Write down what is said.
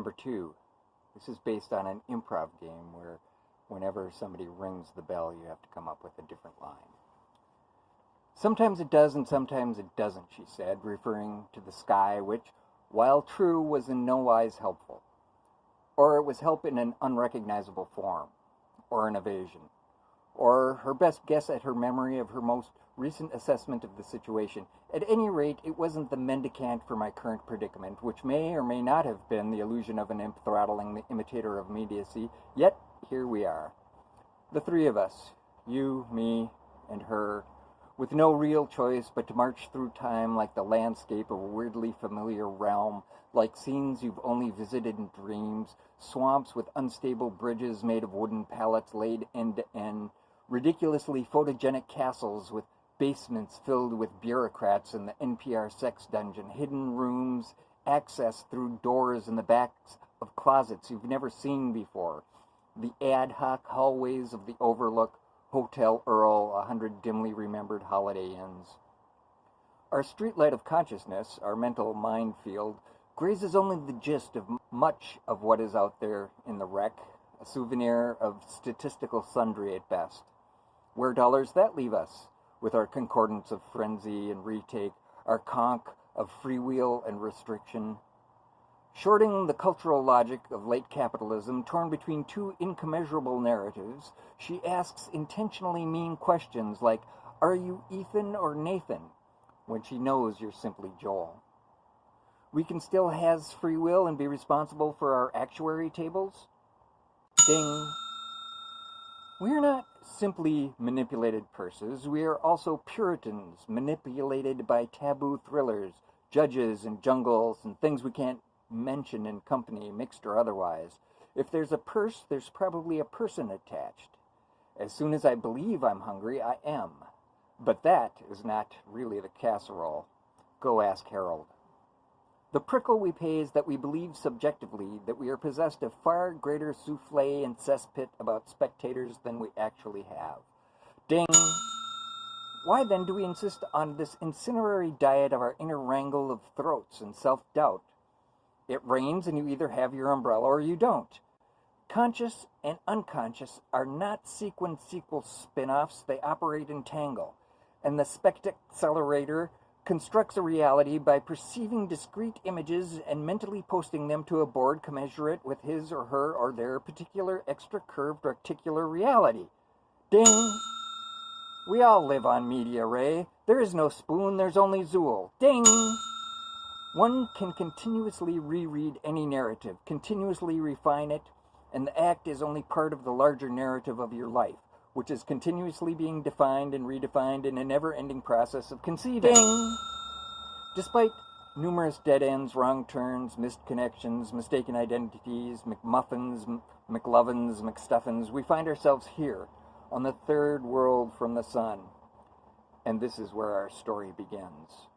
number 2. This is based on an improv game where whenever somebody rings the bell, you have to come up with a different line. Sometimes it does and sometimes it doesn't, she said, referring to the sky, which, while true, was in no wise helpful. Or it was help in an unrecognizable form, or an evasion, or her best guess at her memory of her most recent assessment of the situation. At any rate, it wasn't the mendicant for my current predicament, which may or may not have been the illusion of an imp throttling the imitator of immediacy, yet here we are. The 3 of us, you, me, and her, with no real choice but to march through time like the landscape of a weirdly familiar realm, like scenes you've only visited in dreams, swamps with unstable bridges made of wooden pallets laid end to end, ridiculously photogenic castles with basements filled with bureaucrats in the NPR Sex Dungeon, hidden rooms accessed through doors in the backs of closets you've never seen before, the ad hoc hallways of the Overlook, Hotel Earl, 100 dimly remembered Holiday Inns. Our streetlight of consciousness, our mental minefield, grazes only the gist of much of what is out there in the wreck, a souvenir of statistical sundry at best. Where dollars that leave us, with our concordance of frenzy and retake, our conch of freewheel and restriction? Shorting the cultural logic of late capitalism, torn between 2 incommensurable narratives, she asks intentionally mean questions like, "Are you Ethan or Nathan?" when she knows you're simply Joel. We can still has free will and be responsible for our actuary tables? Ding. We are not simply manipulated purses. We are also Puritans, manipulated by taboo thrillers, judges and jungles, and things we can't mention in company, mixed or otherwise. If there's a purse, there's probably a person attached. As soon as I believe I'm hungry, I am. But that is not really the casserole. Go ask Harold. The prickle we pay is that we believe subjectively that we are possessed of far greater souffle and cesspit about spectators than we actually have. Ding! Why then do we insist on this incinerary diet of our inner wrangle of throats and self-doubt? It rains and you either have your umbrella or you don't. Conscious and unconscious are not sequel spin-offs, they operate in tangle. And the spectacelerator constructs a reality by perceiving discrete images and mentally posting them to a board commensurate with his or her or their particular extra-curved articular reality. Ding! We all live on media, Ray. There is no spoon, there's only Zool. Ding! One can continuously reread any narrative, continuously refine it, and the act is only part of the larger narrative of your life, which is continuously being defined and redefined in a never-ending process of conceiving. Ding! Despite numerous dead ends, wrong turns, missed connections, mistaken identities, McMuffins, McLovins, McStuffins, we find ourselves here, on the 3rd world from the sun. And this is where our story begins.